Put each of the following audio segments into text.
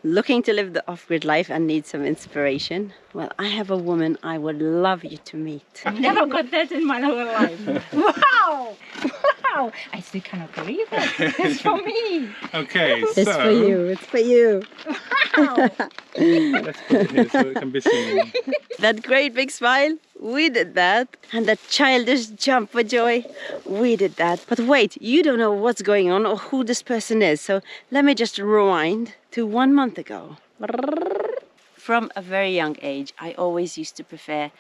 Looking to live the off-grid life and need some inspiration? Well, I have a woman I would love you to meet. Never got that in my whole life. Wow! Wow! I still cannot believe it. It's for me. Okay, so It's for you, it's for you. Wow! let's put it here so it can be seen. That great big smile, we did that. And that childish jump for joy, we did that. But wait, you don't know what's going on or who this person is. So let me just rewind to 1 month ago. From a very young age, I always used to prefer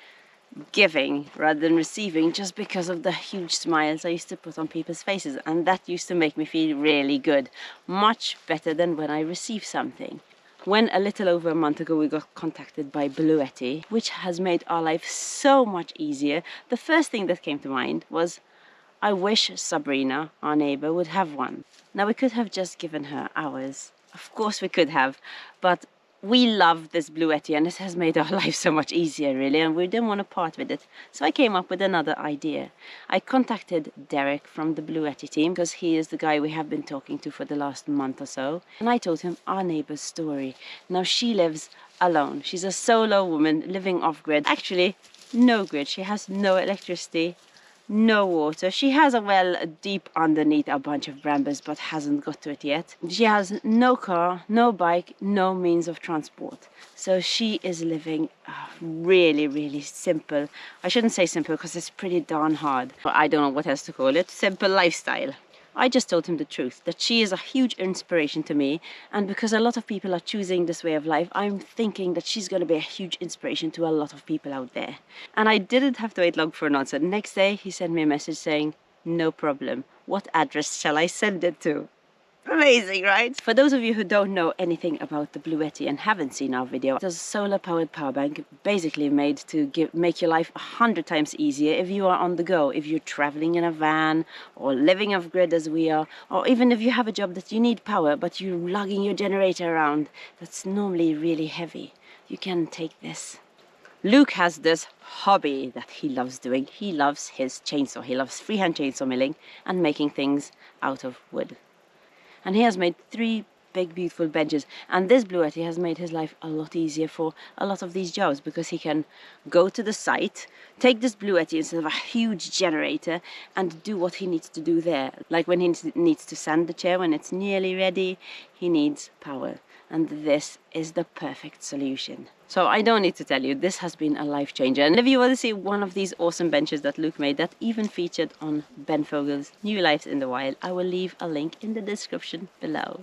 giving rather than receiving, just because of the huge smiles I used to put on people's faces, and that used to make me feel really good, much better than when I received something. When a little over a month ago we got contacted by Bluetti, which has made our life so much easier, the first thing that came to mind was, I wish Sabrina, our neighbour, would have one. Now we could have just given her ours. Of course we could have, but we love this Bluetti and it has made our life so much easier really, and we didn't want to part with it. So I came up with another idea. I contacted Derek from the Bluetti team because he is the guy we have been talking to for the last month or so. And I told him our neighbour's story. Now she lives alone. She's a solo woman living off-grid. Actually, no grid. She has no electricity, no water. She has a well deep underneath a bunch of brambles, but hasn't got to it yet. She has no car, no bike, no means of transport. So she is living a really, really simple, I shouldn't say simple because it's pretty darn hard, but I don't know what else to call it, simple lifestyle. I just told him the truth, that she is a huge inspiration to me, and because a lot of people are choosing this way of life, I'm thinking that she's going to be a huge inspiration to a lot of people out there. And I didn't have to wait long for an answer. Next day he sent me a message saying, no problem, what address shall I send it to? Amazing, right? For those of you who don't know anything about the Bluetti and haven't seen our video, it's a solar-powered power bank basically made to make your life 100 times easier if you are on the go, if you're traveling in a van or living off-grid as we are, or even if you have a job that you need power but you're lugging your generator around that's normally really heavy. You can take this. Luke has this hobby that he loves doing. He loves his chainsaw. He loves freehand chainsaw milling and making things out of wood. And he has made 3 big beautiful benches, and this Bluetti has made his life a lot easier for a lot of these jobs, because he can go to the site, take this Bluetti instead of a huge generator and do what he needs to do there. Like when he needs to sand the chair when it's nearly ready, he needs power, and this is the perfect solution. So I don't need to tell you, this has been a life changer. And if you want to see one of these awesome benches that Luke made that even featured on Ben Fogel's New Lives in the Wild, I will leave a link in the description below.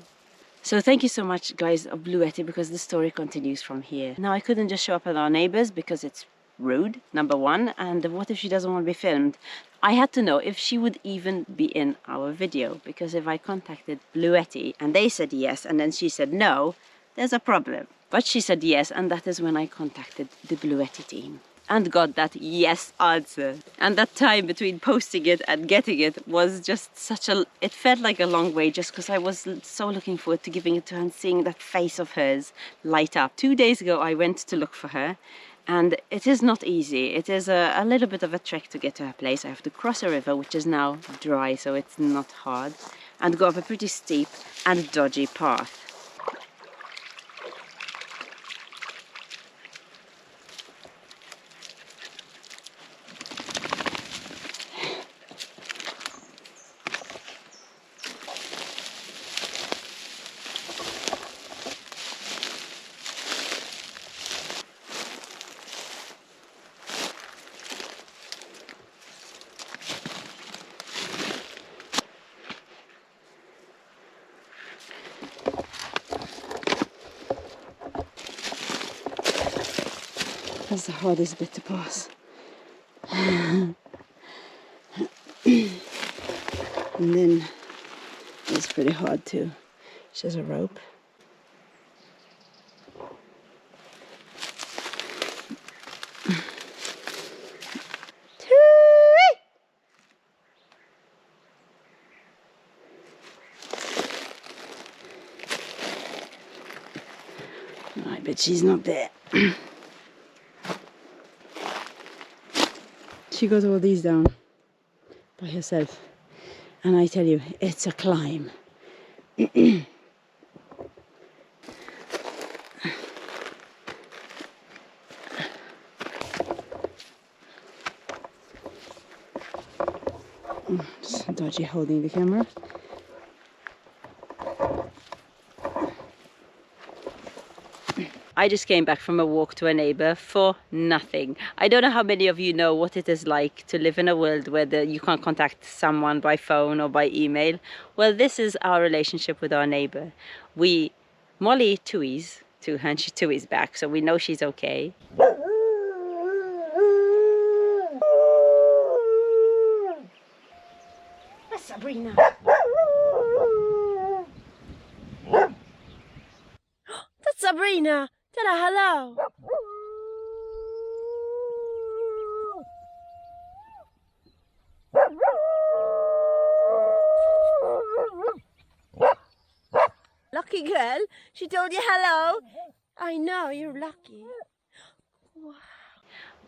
So thank you so much guys of Bluetti, because the story continues from here. Now I couldn't just show up at our neighbors because it's rude, number one, and what if she doesn't want to be filmed? I had to know if she would even be in our video, because if I contacted Bluetti and they said yes and then she said no, there's a problem. But she said yes, and that is when I contacted the Bluetti team and got that yes answer. And that time between posting it and getting it was just such a, it felt like a long way, just because I was so looking forward to giving it to her and seeing that face of hers light up. 2 days ago I went to look for her, and it is not easy. It is a little bit of a trek to get to her place. I have to cross a river, which is now dry, so it's not hard, and go up a pretty steep and dodgy path. That's the hardest bit to pass. And then it's pretty hard too. It's just a rope. I bet she's not there. She got all these down by herself, and I tell you, it's a climb. dodgy holding the camera. I just came back from a walk to a neighbor for nothing. I don't know how many of you know what it is like to live in a world where you can't contact someone by phone or by email. Well, this is our relationship with our neighbor. Molly tooies to her and she tooies back, so we know she's okay. That's Sabrina. That's Sabrina. Tell her hello. Lucky girl. She told you hello. I know, you're lucky. Wow.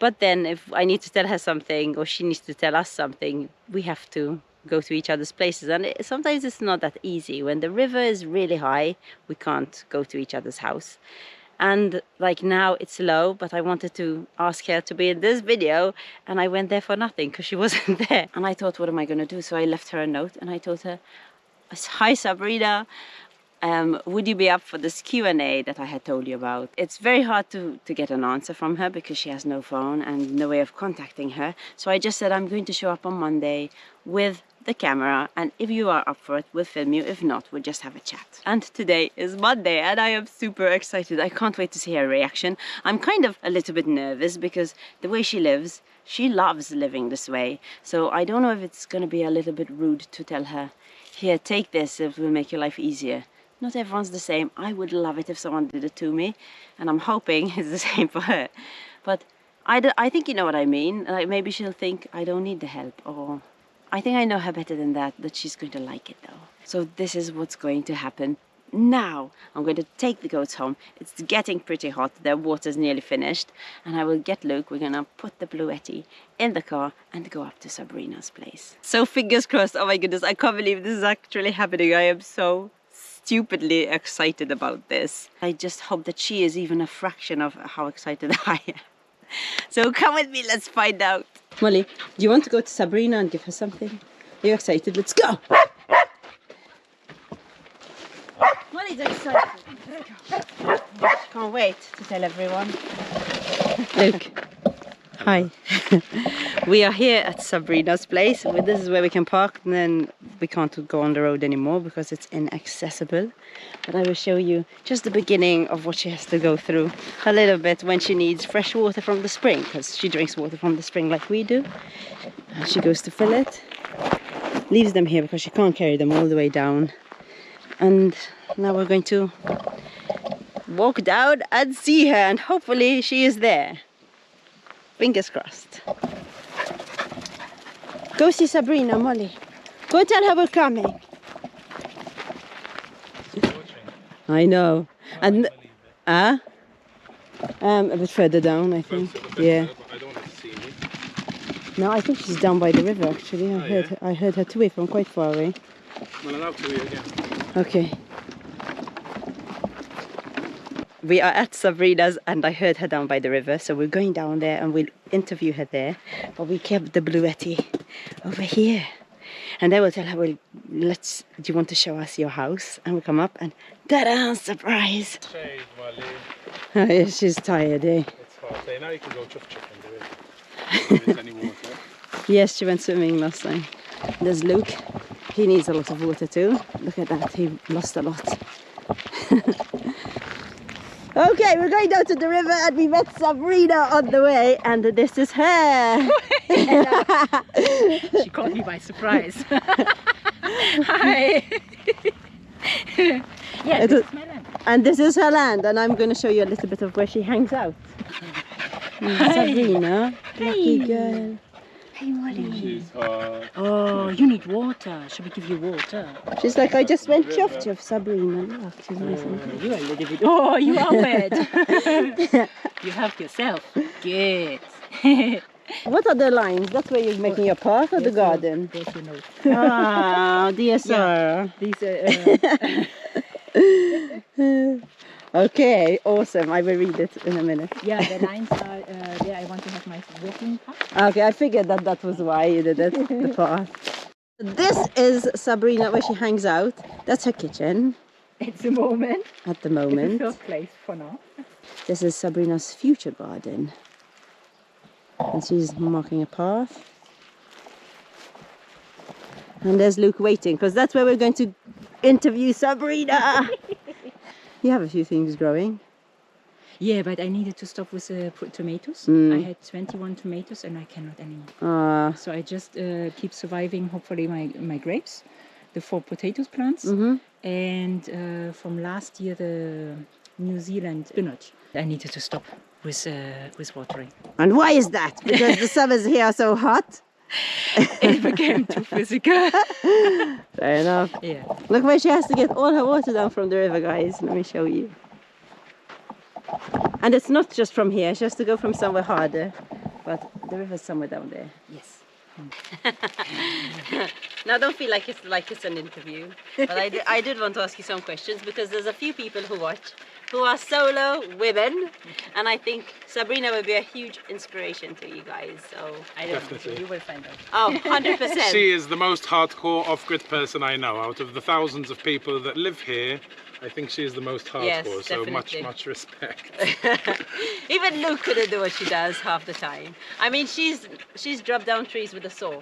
But then if I need to tell her something or she needs to tell us something, we have to go to each other's places. And sometimes it's not that easy. When the river is really high, we can't go to each other's house. And like now it's low, but I wanted to ask her to be in this video and I went there for nothing because she wasn't there. And I thought, what am I going to do? So I left her a note and I told her, hi Sabrina, would you be up for this Q&A that I had told you about? It's very hard to get an answer from her because she has no phone and no way of contacting her. So I just said, I'm going to show up on Monday with the camera, and if you are up for it, we'll film you. If not, we'll just have a chat. And today is Monday and I am super excited. I can't wait to see her reaction. I'm kind of a little bit nervous because the way she lives, she loves living this way. So I don't know if it's going to be a little bit rude to tell her, here, take this, it will make your life easier. Not everyone's the same. I would love it if someone did it to me, and I'm hoping it's the same for her. But I think you know what I mean. Like maybe she'll think I don't need the help, or I think I know her better than that she's going to like it though. So this is what's going to happen. Now I'm going to take the goats home. It's getting pretty hot. Their water's nearly finished, and I will get Luke. We're gonna put the Bluetti in the car and go up to Sabrina's place. So fingers crossed. Oh my goodness, I can't believe this is actually happening. I am so stupidly excited about this. I just hope that she is even a fraction of how excited I am. So come with me, let's find out. Molly, do you want to go to Sabrina and give her something? Are you excited? Let's go! Molly's excited. Can't wait to tell everyone. Luke, hi. We are here at Sabrina's place. This is where we can park, and then we can't go on the road anymore because it's inaccessible. But I will show you just the beginning of what she has to go through a little bit when she needs fresh water from the spring, because she drinks water from the spring like we do. And she goes to fill it, leaves them here because she can't carry them all the way down. And now we're going to walk down and see her, and hopefully she is there. Fingers crossed. Go see Sabrina, Molly. Go tell her we're coming. I know. And a bit further down, I think. Yeah. I don't want to see me. No, I think she's down by the river actually. I heard her too from quite far away. Well, I'll to you again. Okay. We are at Sabrina's and I heard her down by the river, so we're going down there and we'll interview her there. But we kept the Bluetti over here. And then we'll tell her, well, do you want to show us your house? And we'll come up and ta-da, surprise! Shade, Molly. Oh, yeah, she's tired, eh? It's hot. Hey, now you can go chuff in the river. If there's any water. Yes, she went swimming last time. There's Luke. He needs a lot of water too. Look at that, he lost a lot. Okay, we're going down to the river and we met Sabrina on the way, and this is her. She caught me by surprise. Hi. Yeah, this is my land. And this is her land, and I'm going to show you a little bit of where she hangs out. Sabrina, lucky girl. Hey, Molly. She's hot. Oh, you need water. Should we give you water? She's like, I just went chuff, Sabrina. Look, she's nice and good. You are a little bit. Oh, you are wet. You help yourself. Good. What are the lines? That's where you're making your park or the garden? There's your note. Ah, dear sir. These are. Okay, awesome. I will read it in a minute. Yeah, the lines are there. I want to have my walking path. Okay, I figured that was why you did it, the path. This is Sabrina where she hangs out. That's her kitchen At the moment, at the it's the moment. third place for now. This is Sabrina's future garden. And she's marking a path. And there's Luke waiting, because that's where we're going to interview Sabrina. You have a few things growing. Yeah, but I needed to stop with the tomatoes. Mm. I had 21 tomatoes and I cannot anymore. So I just keep surviving, hopefully, my grapes, the 4 potatoes plants, and from last year, the New Zealand spinach. I needed to stop with watering. And why is that? Because the summers here are so hot? It became too physical. Fair enough. Yeah. Look where she has to get all her water down from the river, guys. Let me show you. And it's not just from here, she has to go from somewhere harder. But the river's somewhere down there. Yes. Now don't feel like it's an interview. But I did want to ask you some questions, because there's a few people who watch who are solo women, and I think Sabrina will be a huge inspiration to you guys. So I don't Definitely. know. You will find out. Oh, 100%. She is the most hardcore off-grid person I know. Out of the thousands of people that live here, I think she is the most hardcore. Yes, so definitely. much respect. Even Luke couldn't do what she does half the time. I mean, she's dropped down trees with a saw,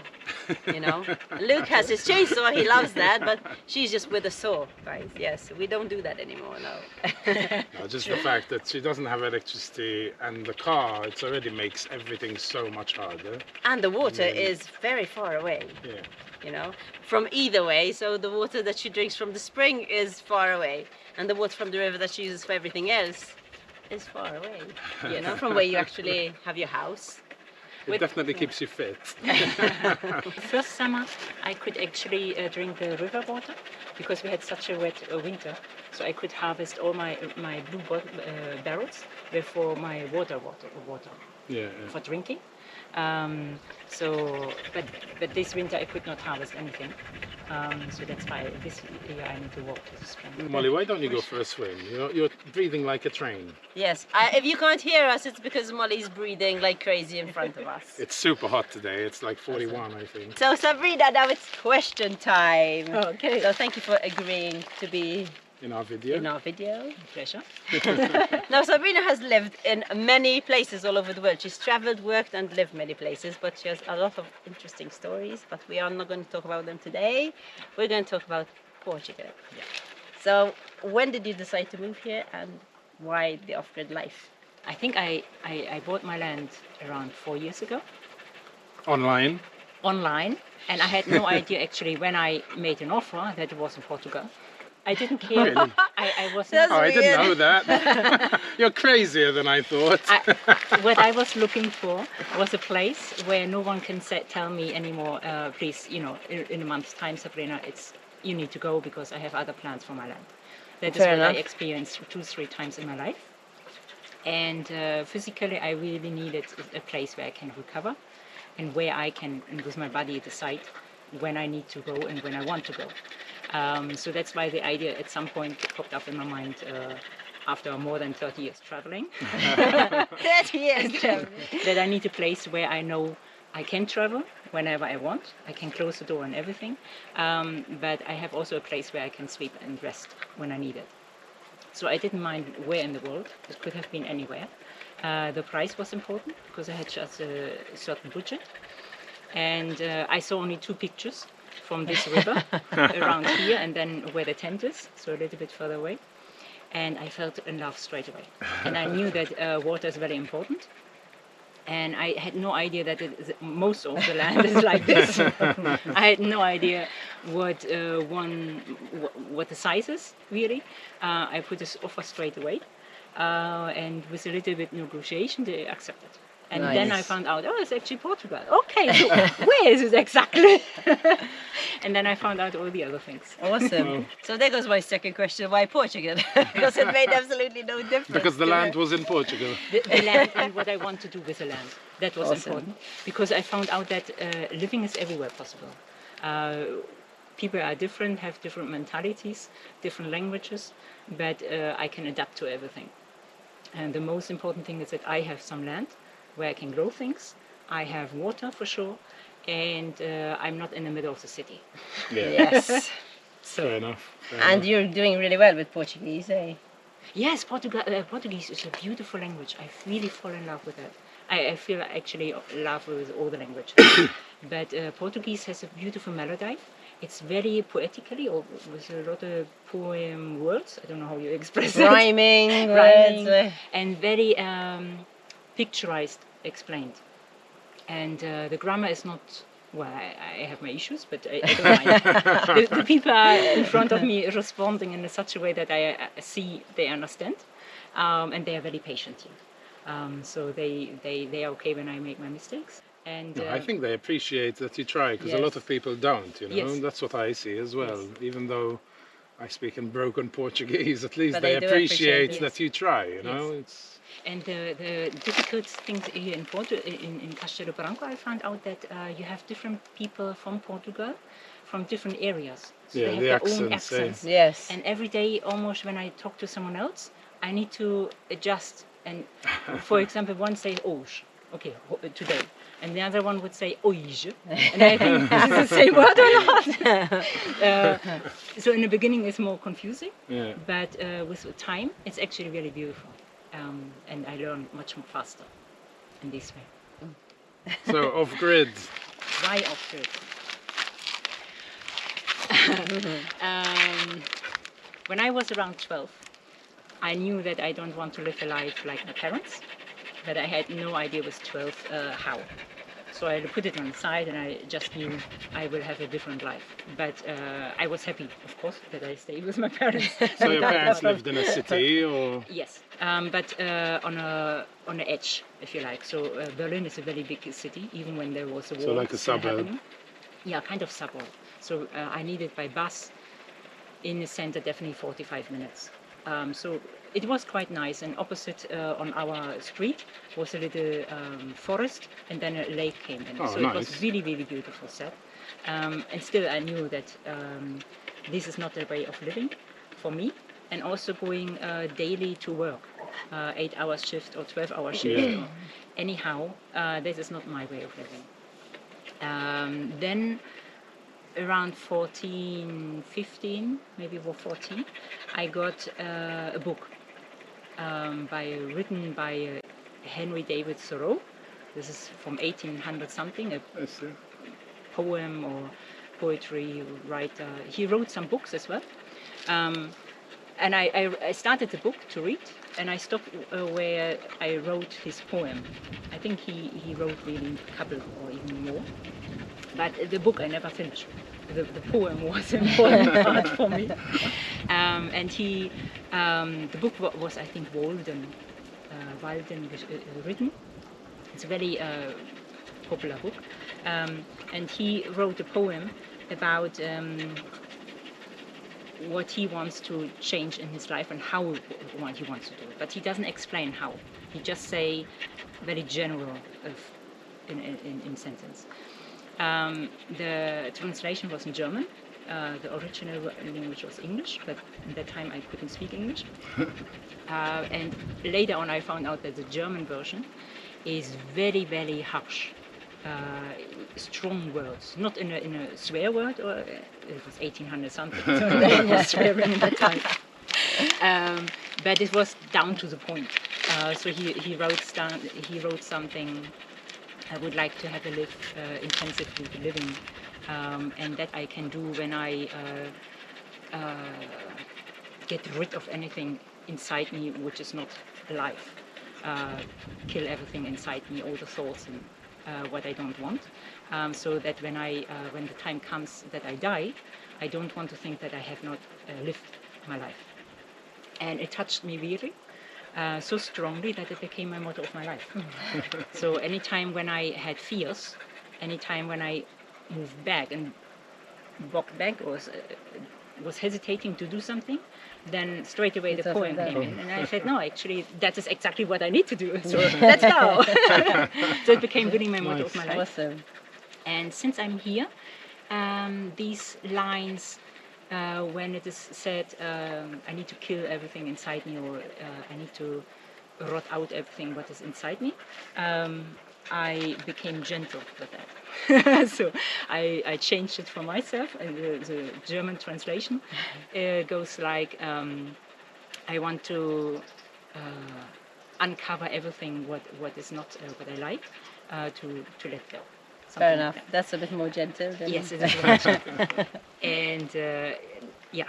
you know. Luke has his chainsaw, he loves that, but she's just with a saw, guys. Yes, we don't do that anymore, no. No, just the fact that she doesn't have electricity and the car, it already makes everything so much harder. And the water is very far away. Yeah. You know, from either way. So the water that she drinks from the spring is far away, and the water from the river that she uses for everything else is far away. You know, from where you actually have your house. It definitely keeps you fit. First summer, I could actually drink the river water because we had such a wet winter. So I could harvest all my blue barrels for my water Yeah. for drinking. But this winter I could not harvest anything. So that's why this year I need to walk to the spring. Molly, why don't you go for a swim? You're breathing like a train. Yes, if you can't hear us, it's because Molly's breathing like crazy in front of us. It's super hot today. It's like 41, I think. So Sabrina, now it's question time. Okay. So thank you for agreeing to be In our video. in our video. Pleasure. Now Sabrina has lived in many places all over the world. She's traveled, worked and lived many places, but she has a lot of interesting stories, but we are not going to talk about them today. We're going to talk about Portugal. Yeah. So when did you decide to move here, and why the off-grid life? I think I bought my land around 4 years ago Online. online, and I had no idea actually when I made an offer that it was in Portugal. I didn't care. Really? I was That's Oh, I didn't weird. know that. You're crazier than I thought. what I was looking for was a place where no one can tell me anymore, please, in a month's time, Sabrina, you need to go because I have other plans for my land. That is Fair what enough. I experienced 2-3 times in my life. And physically, I really needed a place where I can recover and where I can, and with my body, decide when I need to go and when I want to go. So that's why the idea at some point popped up in my mind after more than 30 years traveling. 30 years, Jim. That I need a place where I know I can travel whenever I want. I can close the door and everything. But I have also a place where I can sleep and rest when I need it. So I didn't mind where in the world. It could have been anywhere. The price was important because I had just a certain budget. And I saw only 2 pictures from this river around here and then where the tent is, so a little bit further away. And I fell in love straight away. And I knew that water is very important. And I had no idea that most of the land is like this. I had no idea what the size is, really. I put this offer straight away. And with a little bit negotiation, they accepted. And then I found out, it's actually Portugal. Okay, so where is it exactly? And then I found out all the other things. Awesome. So there goes my second question, why Portugal? Because it made absolutely no difference. Because the land was in Portugal. The land and what I want to do with the land. That was important. Because I found out that living is everywhere possible. People are different, have different mentalities, different languages, but I can adapt to everything. And the most important thing is that I have some land where I can grow things. I have water for sure, and I'm not in the middle of the city. Yeah. Yes. Fair enough. Fair And enough. you're doing really well with Portuguese, eh? Yes, Portuguese is a beautiful language. I really fall in love with it. I feel actually love with all the languages. But Portuguese has a beautiful melody. It's very poetically, or with a lot of poem words. I don't know how you express it. Rhyming, Rhyming, words, and very picturized, explained. And the grammar is not, well, I have my issues, but I don't mind. The people are in front of me responding in such a way that I see they understand, and they are very patient here. So they are okay when I make my mistakes. And No, I think they appreciate that you try, because a lot Yes. of people don't, you know. Yes. That's what I see as well. Yes. Even though I speak in broken Portuguese, at least But they they do appreciate appreciate it. that you try, you know. Yes. It's And the difficult things here in Castelo Branco, I found out that you have different people from Portugal, from different areas. So Yeah, they have the their own accents, eh? accents. Yes. And every day, almost when I talk to someone else, I need to adjust. And for example, one say hoje, okay, today, and the other one would say hoje, and I think this is the same word or not. So in the beginning, it's more confusing, yeah. but with time, it's actually really beautiful, and I learn much more faster in this way. So off grid. Why off grid? When I was around 12, I knew that I don't want to live a life like my parents, but I had no idea with 12 how. So I put it on the side and I just knew I will have a different life. But I was happy, of course, that I stayed with my parents. So your parents lived in a city, or Yes, but on the edge, if you like. So Berlin is a very big city, even when there was a war. So like a still suburb. happening. Yeah, kind of suburb. So I needed by bus in the center definitely 45 minutes. So it was quite nice. And opposite on our street was a little forest, and then a lake came in. Oh, so it was nice. really, really beautiful set. And still, I knew that this is not a way of living for me. And also going daily to work, 8-hour shift or 12-hour shift. Yeah. Or anyhow, this is not my way of living. Then around 14, 15, maybe 14, I got a book written by Henry David Thoreau. This is from 1800 something, a I see. poem or poetry writer. He wrote some books as well. And I started the book to read, and I stopped where I wrote his poem. I think he wrote really a couple or even more. But the book I never finished. The poem was an important part for me. And the book was, I think, Walden written. It's a very popular book. And he wrote a poem about what he wants to change in his life and how he wants to do it. But he doesn't explain how. He just say very general in sentence. The translation was in German. The original language was English, but at that time I couldn't speak English. And later on I found out that the German version is very, very harsh. Strong words, not in a swear word, or it was 1800 something, so no one was swearing at that time. But it was down to the point. So he wrote something. I would like to have a live intensively living, and that I can do when I get rid of anything inside me which is not alive. Kill everything inside me, all the thoughts and what I don't want, so that when the time comes that I die, I don't want to think that I have not lived my life. And it touched me really. So strongly that it became my motto of my life. So anytime when I had fears, anytime when I moved back and walked back or was hesitating to do something, then straight away the poem came in, and I said, no, actually, that is exactly what I need to do. So let's go. So it became really my motto of my life. Awesome. And since I'm here, these lines. When it is said, I need to kill everything inside me, or I need to rot out everything what is inside me, I became gentle with that. So I changed it for myself, and the German translation goes like, I want to uncover everything what is not what I like, to let go. Fair Something enough. like that. That's a bit more gentle. Than Yes, it is. And yeah,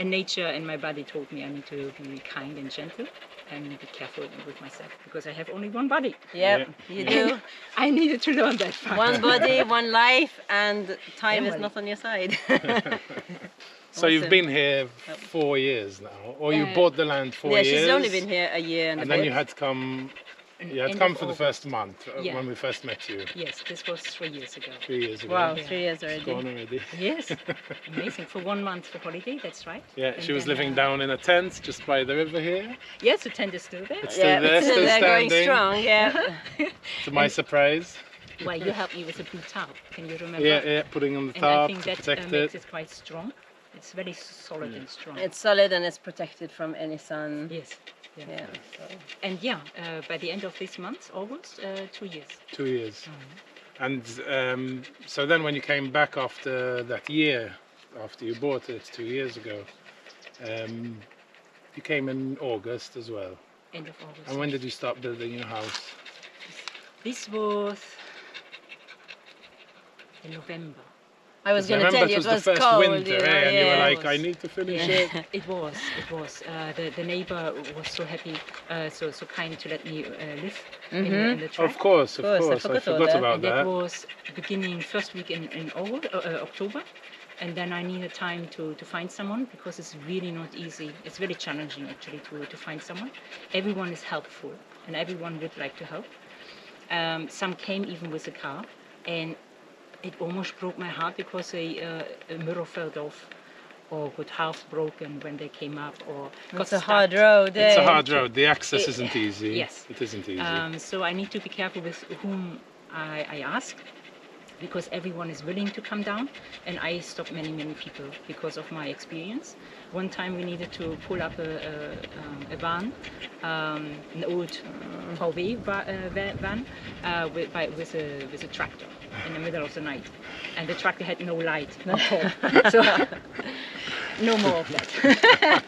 and nature and my body told me I need to be kind and gentle and be careful with myself, because I have only one body. Yep, you do. I needed to learn that fact. One body, one life, and time Yeah, is well- not on your side. So you've Awesome. been here 4 years now, or you bought the land 4 Yeah, years? she's only been here a year and a And then bit. you had to come. You had to End come of for the August. first month Yeah. when we first met you Yes, this was 3 years ago. 3 years ago. Wow, Yeah. 3 years It's gone already. already. Yes, amazing. For 1 month for holiday, that's right. Yeah, And she was then, living down in a tent just by the river here. Yes, the tent is still there. It's still Yeah, there, it's still they're going standing. strong. Yeah. To my surprise. Well, you helped me with the blue tarp. Can you remember? Yeah, putting on the And I top think to that protect makes it. it quite strong. It's very solid and strong. It's solid and it's protected from any sun. Yes. Yeah. Yeah. So. And yeah, by the end of this month, August, 2 years. 2 years. And so then when you came back after that year, after you bought it 2 years ago, you came in August as well. End of August. And when did you start building your house? This was in November. I was going to remember tell you it was it was the first cold. winter, you know, and you were yeah. like, I need to finish it. It was. The neighbor was so happy, so kind to let me live in the track. Of course, Of course, I I forgot all forgot that. about And that that. was beginning first week in October. And then I needed time to find someone, because it's really not easy. It's very challenging actually to find someone. Everyone is helpful and everyone would like to help. Some came even with a car, and it almost broke my heart, because a mirror fell off or got half broken when they came up, or got It's a stuck. hard road. It's a eh? hard road. The access It- isn't easy. yes. It isn't easy. So I need to be careful with whom I ask, because everyone is willing to come down, and I stop many people because of my experience. One time we needed to pull up a van, an old VW van with a tractor in the middle of the night, and the tractor had no light on top, so no more of that.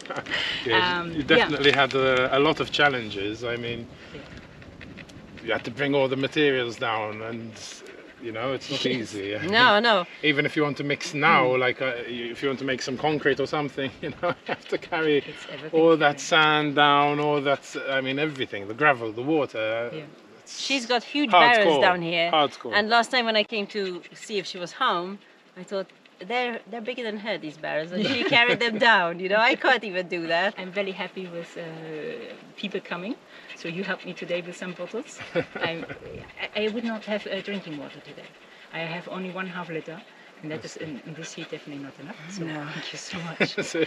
Yeah, you definitely had a lot of challenges. I mean, you had to bring all the materials down, and you know, it's not easy. No. Even if you want to mix now, like if you want to make some concrete or something, you know, you have to carry It's everything. all that sand down, all that, I mean, everything, the gravel, the water. Yeah. She's got huge Hardcore, barrels down here. hardcore. And last time when I came to see if she was home, I thought they're bigger than her, these barrels, and she carried them down. You know, I can't even do that. I'm very happy with people coming. So you helped me today with some bottles. I would not have drinking water today. I have only 1/2 liter, and that is in this heat definitely not enough. So thank you so much. So-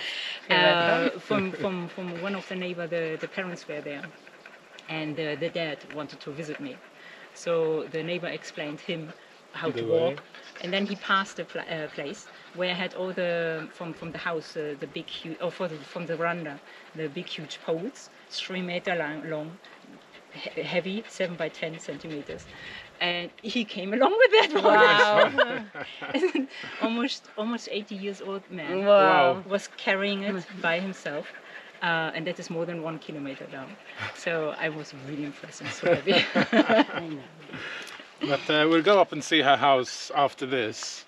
From one of the neighbor, the parents were there, and the dad wanted to visit me. So the neighbor explained him how The to way. walk, and then he passed a place where I had all the from the house the big huge from the veranda, the big huge poles, 3 meter long, heavy, 7 by 10 centimeters, and he came along with that. Wow. almost 80 years old man Wow. was carrying it by himself. And that is more than 1 kilometer down. So I was really impressed and so happy. I know. But we'll go up and see her house after this.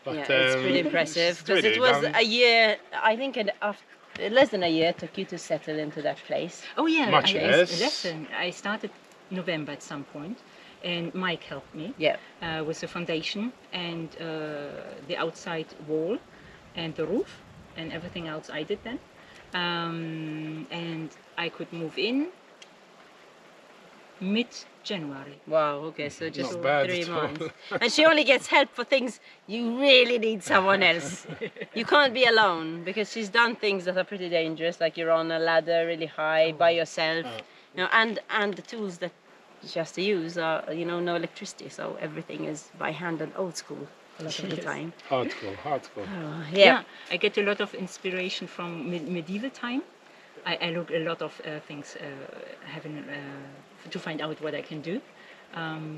But, Yeah, it's pretty impressive, it's because really it was done. a year, I think less than a year took you to settle into that place. Oh yeah, Much less. Listen, I started November at some point, and Mike helped me Yeah. with the foundation and the outside wall and the roof and everything else I did then. And I could move in mid-January. Wow, okay, so just Not bad 3 at all. months. And she only gets help for things you really need someone else. You can't be alone, because she's done things that are pretty dangerous, like you're on a ladder really high by yourself, you know, and the tools that she has to use are, you know, no electricity, so everything is by hand and old school a lot of the Yes. time. Hardcore, hardcore. Yeah. I get a lot of inspiration from medieval time. I look a lot of things having to find out what I can do,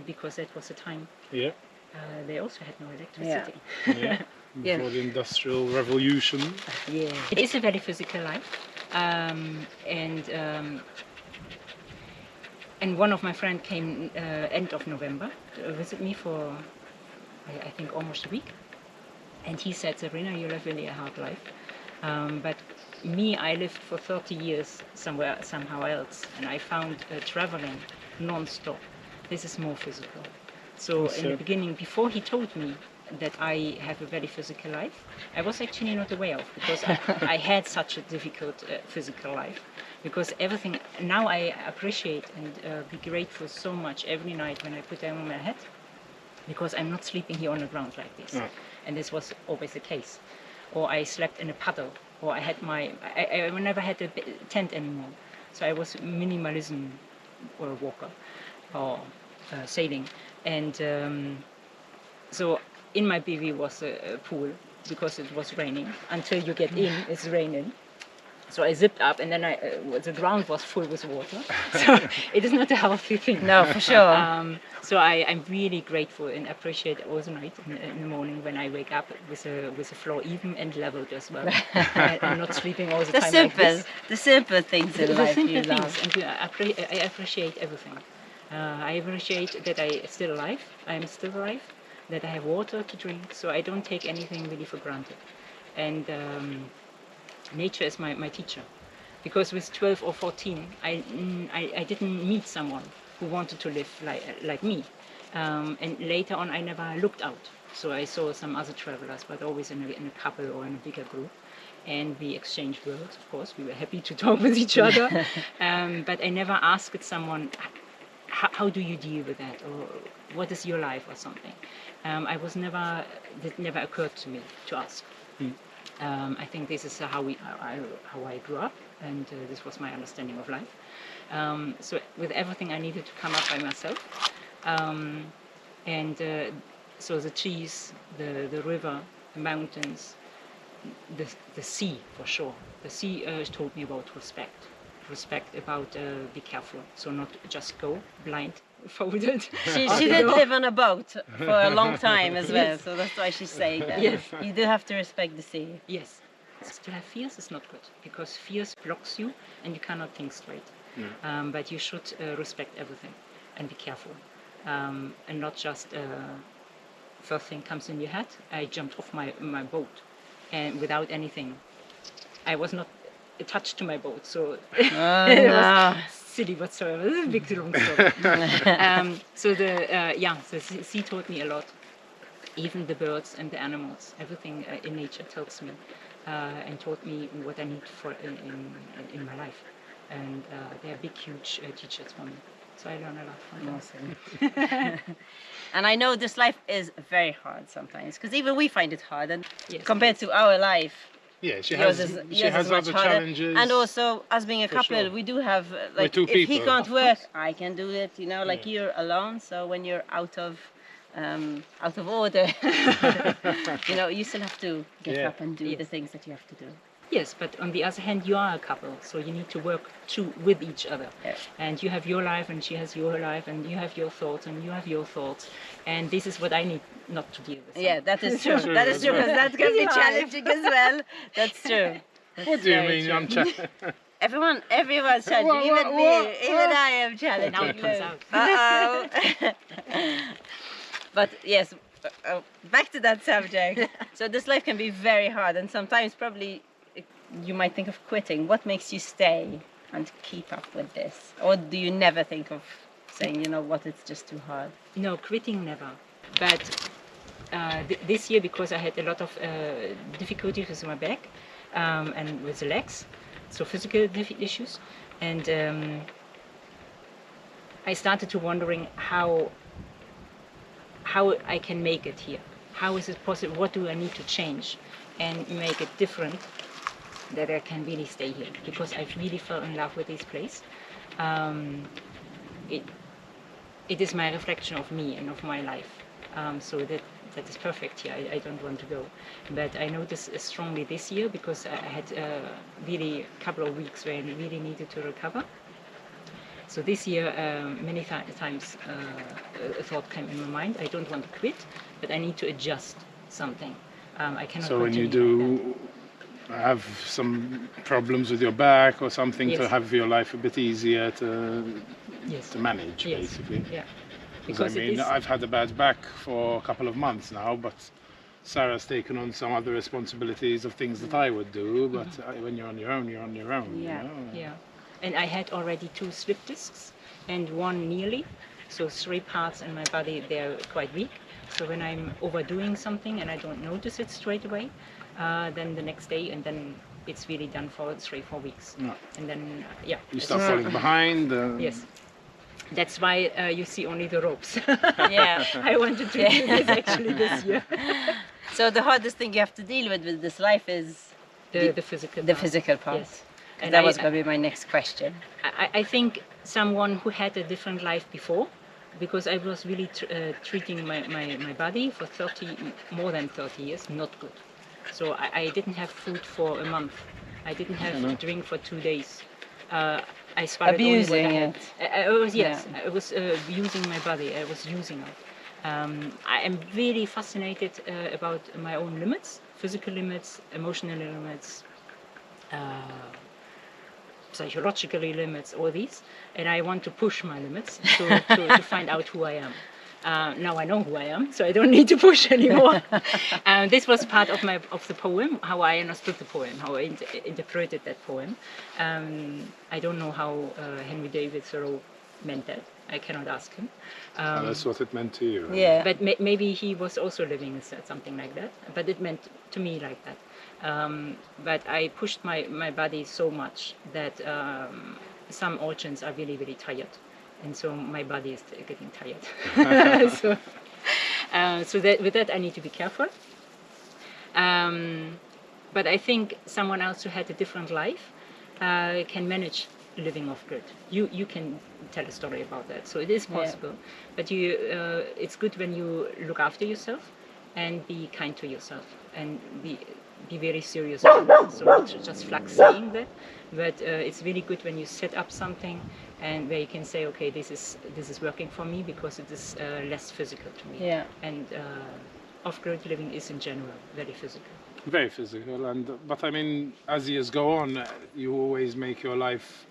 because that was the time. Yeah. they also had no electricity. Yeah. Yeah. Before the Industrial Revolution. Yeah, it is a very physical life, and one of my friends came end of November to visit me for I think almost a week, and he said, Sabrina, you live really a hard life, but me, I lived for 30 years somehow else, and I found traveling non-stop. This is more physical. So in the beginning, before he told me that I have a very physical life, I was actually not aware of, because I had such a difficult physical life. Because everything, now I appreciate and be grateful so much every night when I put down my head, because I'm not sleeping here on the ground like this. No. And this was always the case. Or I slept in a puddle, or I had I never had a tent anymore. So I was minimalism, or a walker, or sailing. And so in my BV was a pool, because it was raining. Until you get in, it's raining. So I zipped up, and then the ground was full with water. So it is not a healthy thing. No, for sure. So I'm really grateful and appreciate all the night in the morning when I wake up with a floor even and leveled as well. I'm not sleeping all the time like this. The simple things in The life simple you things, love. and I appreciate everything. I appreciate that I'm still alive, that I have water to drink, so I don't take anything really for granted. And nature is my teacher, because with 12 or 14 I didn't meet someone who wanted to live like me, and later on I never looked out, so I saw some other travelers, but always in a couple or in a bigger group, and we exchanged words. Of course, we were happy to talk with each other, but I never asked someone, how do you deal with that, or what is your life, or something. It never occurred to me to ask. I think this is how I grew up, and this was my understanding of life. So with everything I needed to come up by myself, so the trees, the river, the mountains, the sea, for sure. The sea told me about respect about be careful, so not just go blind folded. She did live on a boat for a long time as well, so that's why she's saying that. Yes. You do have to respect the sea. Yes. To have fears is not good, because fears blocks you and you cannot think straight. But you should respect everything and be careful, and not just first thing comes in your head. I jumped off my boat, and without anything. I was not attached to my boat, so it was silly whatsoever. This is a big long story. So the sea taught me a lot. Even the birds and the animals, everything in nature tells me and taught me what I need for in my life. And they are big, huge teachers for me. So I learn a lot from them. Awesome. And I know this life is very hard sometimes, because even we find it hard, and Yes, compared to our life. Yeah, she Yours has is much other harder. challenges. And also, as being a For couple, sure. we do have, like, two if he people. can't Of work, course. I can do it, you know, like Yeah. you're alone, so when you're out of order, you know, you still have to get Yeah. up and do Yes. the things that you have to do. Yes, but on the other hand, you are a couple, so you need to work with each other. Yeah. And you have your life, and she has your life, and you have your thoughts, and you have your thoughts. And this is what I need not to deal with. Yeah, that is true. True That is as true, well. because that can be Life. challenging as well. That's true. What do you very mean? true. I'm Everyone's challenging. What, Even what, me, even I am challenging. Now it comes out. Uh-oh. But yes, back to that subject. So this life can be very hard, and sometimes probably you might think of quitting. What makes you stay and keep up with this? Or do you never think of saying, you know what, it's just too hard? No, quitting never. But this year, because I had a lot of difficulties with my back and with the legs, so physical issues, and I started to wondering how I can make it here. How is it possible? What do I need to change and make it different, that I can really stay here? Because I really fell in love with this place. It is my reflection of me and of my life. So that is perfect here. I don't want to go. But I noticed strongly this year, because I had really a couple of weeks where I really needed to recover. So this year, many times a thought came in my mind. I don't want to quit, but I need to adjust something. I cannot. So when you continue like do have some problems with your back or something, to Yes. have your life a bit easier to that. Yes. manage, Yes. basically. Yeah. Because I it mean, is- I've had a bad back for a couple of months now, but Sarah's taken on some other responsibilities of things that I would do. But when you're on your own, you're on your own. Yeah. You know? Yeah, and I had already 2 slip discs and 1 nearly, so 3 parts in my body, they're quite weak. So when I'm overdoing something and I don't notice it straight away, then the next day, and then it's really done for 3-4 weeks. Yeah. And then, yeah. You it's- start falling behind. Yes. That's why you see only the ropes. Yeah. I wanted to do this actually this year. So the hardest thing you have to deal with this life is The physical the part. physical part. Yes. And that was going to be my next question. I think someone who had a different life before, because I was really treating my body for more than 30 years, not good. So I didn't have food for a month. I didn't have a drink for 2 days. I swallowed only what Abusing I had. it. I was, yes, Yeah. I was using my body. I was using it. I am really fascinated about my own limits, physical limits, emotional limits, psychologically limits, all these, and I want to push my limits to find out who I am. Now I know who I am, so I don't need to push anymore. This was part of the poem, how I understood the poem, how I interpreted that poem. I don't know how Henry David Thoreau meant that. I cannot ask him. And that's what it meant to you. Yeah. But maybe he was also living something like that. But it meant to me like that. But I pushed my body so much that some organs are really, really tired. And so my body is getting tired. so that with that I need to be careful. But I think someone else who had a different life can manage living off grid. You can tell a story about that. So it is possible. But it's good when you look after yourself and be kind to yourself and be very serious about it. So not just flex saying that, but it's really good when you set up something and where you can say, okay, this is working for me because it is less physical to me. Yeah. And off-grid living is in general very physical. Very physical, but I mean, as years go on, you always make your life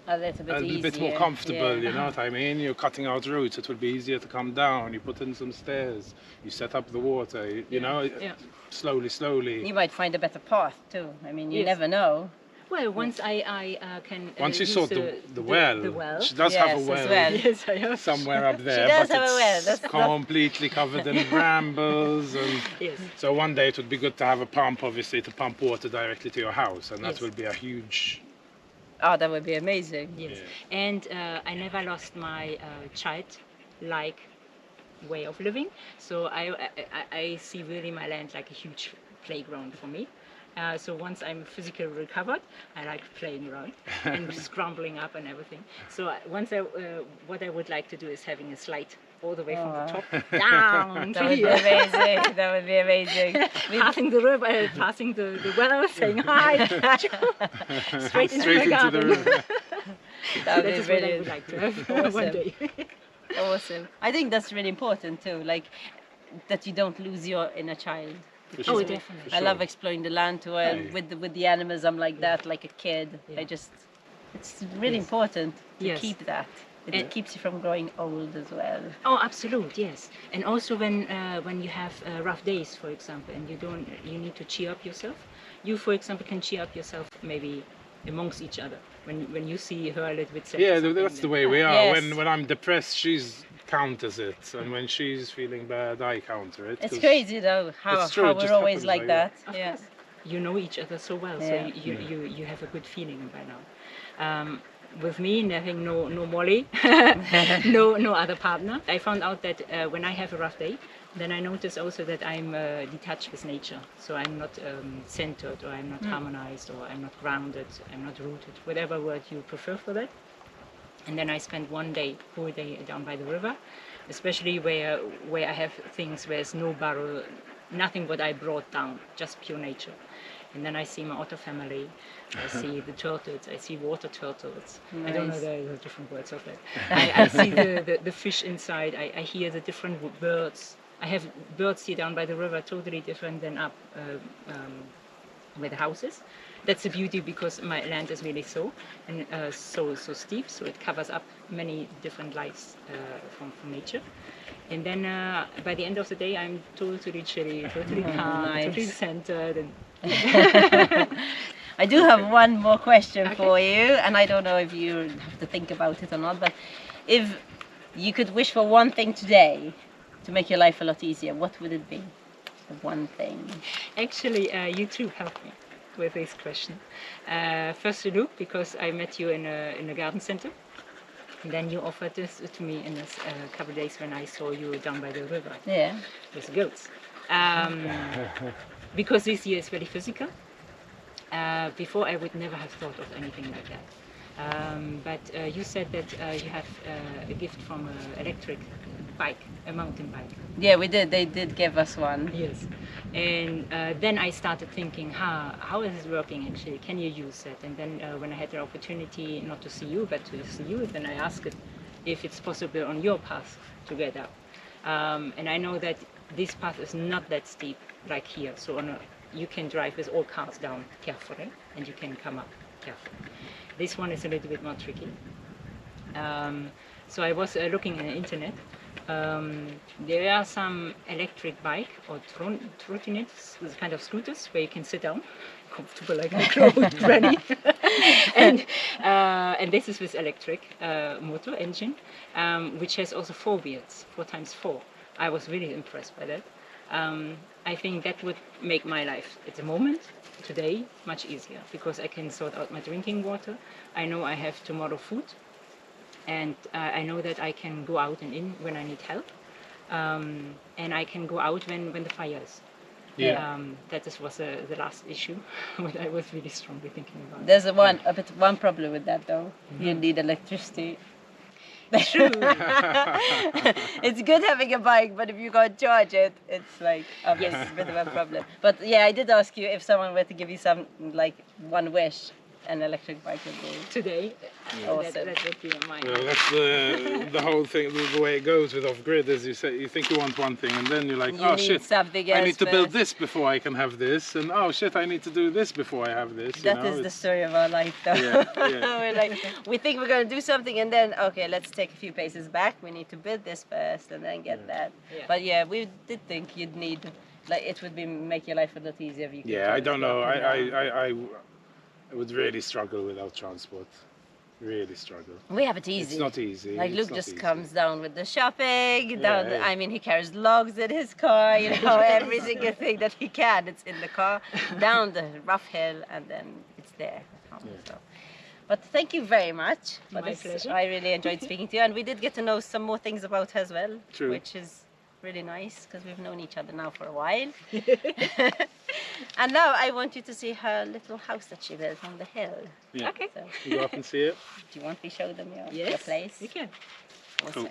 A little bit a easier. bit more comfortable, Yeah. you know what I mean? You're cutting out routes, it will be easier to come down, you put in some stairs, you set up the water, you know, Yeah. slowly. You might find a better path too. I mean, you Yes. never know. Well, once I can Once you use sort the well, the well. she does have a Yes, as well, well. Yes, I have. somewhere up there, does but have a it's well, that's not- completely covered in brambles, and Yes. so one day it would be good to have a pump, obviously, to pump water directly to your house, and that Yes. will be a huge. Oh, that would be amazing. Yes, and I never lost my child-like way of living. So I see really my land like a huge playground for me. So once I'm physically recovered, I like playing around and scrambling up and everything. So what I would like to do is having a slide all the way from the top down That to would be here. amazing. That would be amazing. Passing the river, passing the well, saying hi, straight into Straight the into the garden. river. That That would be is what I brilliant. would like to have Awesome. one day. Awesome. I think that's really important too, like that you don't lose your inner child. For Oh, sure. definitely. I love exploring the land too, and Hey. with the animals, I'm like that, like a kid. Yeah. It's really important to Yes. keep that. It And- keeps you from growing old as well. Oh, absolute, yes. And also when you have rough days, for example, and you need to cheer up yourself. You, for example, can cheer up yourself maybe amongst each other. When you see her a little bit sad. or Yeah, something, that's the then- way we are. Yes. When I'm depressed, she's counters it, and when she's feeling bad, I counter it. It's 'cause crazy though how It's true, it we're just always happens like like that. that. Of Yeah. course. You know each other so well, Yeah. so you have a good feeling by now. With me having no Molly, no other partner, I found out that when I have a rough day, then I notice also that I'm detached with nature. So I'm not centered, or I'm not harmonized, or I'm not grounded, I'm not rooted, whatever word you prefer for that. And then I spend one whole day down by the river, especially where I have things where there's no barrel, nothing what I brought down, just pure nature. And then I see my otter family, I see the turtles, I see water turtles. Nice. I don't know the different words of it. I see the fish inside, I hear the different birds. I have birds here down by the river, totally different than up where the house is. That's the beauty, because my land is really so steep, so it covers up many different lives from nature. And then by the end of the day, I'm totally chilly, totally calm, Nice. totally centered. And I do have one more question for you, and I don't know if you have to think about it or not, but if you could wish for one thing today to make your life a lot easier, what would it be? The one thing. actually, you two helped me with this question. First, Luke, because I met you in a garden center. And then you offered this to me in a couple of days when I saw you down by the river Yeah. with the goats. Because this year is very physical. Before I would never have thought of anything like that. But you said that you have a gift from an electric bike, a mountain bike. Yeah, we did. They did give us one. Yes. And then I started thinking, how is it working actually? Can you use it? And then when I had the opportunity not to see you, but to see you, then I asked it if it's possible on your path to get up. And I know that this path is not that steep like here. So you can drive with all cars down carefully, and you can come up carefully. This one is a little bit more tricky. So I was looking on the internet. There are some electric bike or trottinettes, kind of scooters where you can sit down, comfortable like a granny. And this is with electric motor engine, which has also 4 wheels, 4x4. I was really impressed by that. I think that would make my life at the moment, today, much easier, because I can sort out my drinking water. I know I have tomorrow food. And I know that I can go out and in when I need help, and I can go out when the fire is. Yeah. That was the last issue, what I was really strongly thinking about. There's one problem with that though. You need electricity. True. It's good having a bike, but if you can't charge it, it's like obviously a bit of a problem. But yeah, I did ask you if someone were to give you some, like, one wish, an electric bike would be. Today, Awesome. that would be mine. Well, that's the whole thing, the way it goes with off-grid, as you say, you think you want one thing, and then you're like, You oh need shit, something I else need to build first. this before I can have this, and oh shit, I need to do this before I have this. That is the story of our life, though. Yeah, yeah. We're like, we think we're going to do something, and then, okay, let's take a few paces back. We need to build this first, and then get that. Yeah. But yeah, we did think you'd need, like, it would make your life a lot easier if you could. Yeah, I just don't know. walk around. I would really struggle without transport. Really struggle. We have it easy. It's not easy. Like, It's Luke not just easy. comes down with the shopping, down. Yeah. I mean, he carries logs in his car, you know, every single thing that he can, it's in the car, down the rough hill, and then it's there at home. Yeah. So. But thank you very much for My this. pleasure. I really enjoyed speaking to you, and we did get to know some more things about her as well, True. which is really nice because we've known each other now for a while. And now I want you to see her little house that she built on the hill. Yeah. Okay. So, You go up and see it. do you want to show them your Yes, place? you can. Awesome.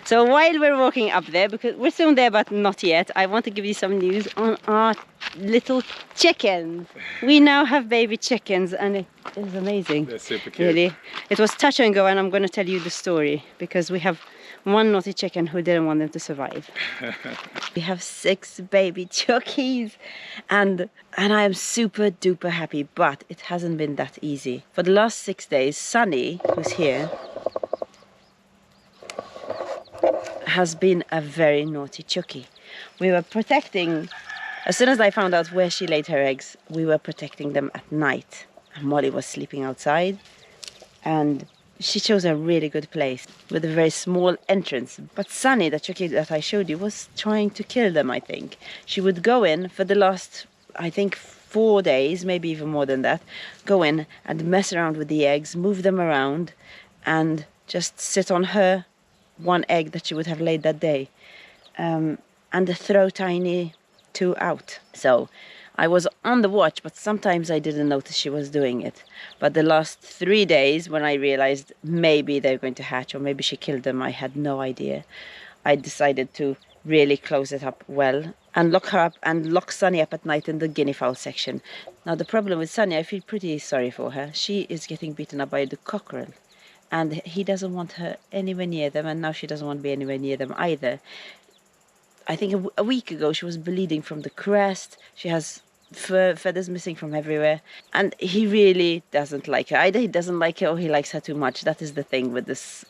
So while we're walking up there, because we're soon there but not yet, I want to give you some news on our little chickens. We now have baby chickens, and it is amazing. They're super cute. Really. It was touch and go, and I'm going to tell you the story because we have one naughty chicken who didn't want them to survive. We have 6 baby chickies, and I am super duper happy, but it hasn't been that easy. For the last 6 days, Sunny, who's here, has been a very naughty chookie. We were protecting, as soon as I found out where she laid her eggs, we were protecting them at night. And Molly was sleeping outside, and she chose a really good place with a very small entrance. But Sunny, the chookie that I showed you, was trying to kill them, I think. She would go in for the last, I think, 4 days, maybe even more than that, go in and mess around with the eggs, move them around, and just sit on her one egg that she would have laid that day, and throw tiny 2 out. So I was on the watch, but sometimes I didn't notice she was doing it. But the last 3 days, when I realized maybe they're going to hatch or maybe she killed them, I had no idea. I decided to really close it up well and lock her up and lock Sunny up at night in the guinea fowl section. Now the problem with Sunny, I feel pretty sorry for her. She is getting beaten up by the cockerel, and he doesn't want her anywhere near them, and now she doesn't want to be anywhere near them either. I think a week ago she was bleeding from the crest. She has feathers missing from everywhere, and he really doesn't like her. Either he doesn't like her or he likes her too much. That is the thing with this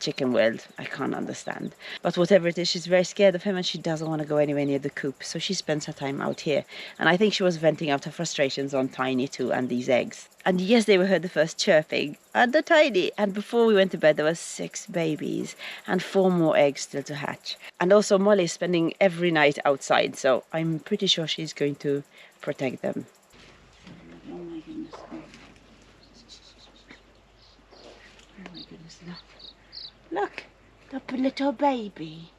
chicken world. I can't understand. But whatever it is, she's very scared of him, and she doesn't want to go anywhere near the coop, so she spends her time out here. And I think she was venting out her frustrations on Tiny too, and these eggs. And yes, they were heard the first chirping and the Tiny, and before we went to bed there were 6 babies and 4 more eggs still to hatch. And also Molly is spending every night outside, so I'm pretty sure she's going to protect them. Oh my goodness. Oh my goodness, look, the little baby.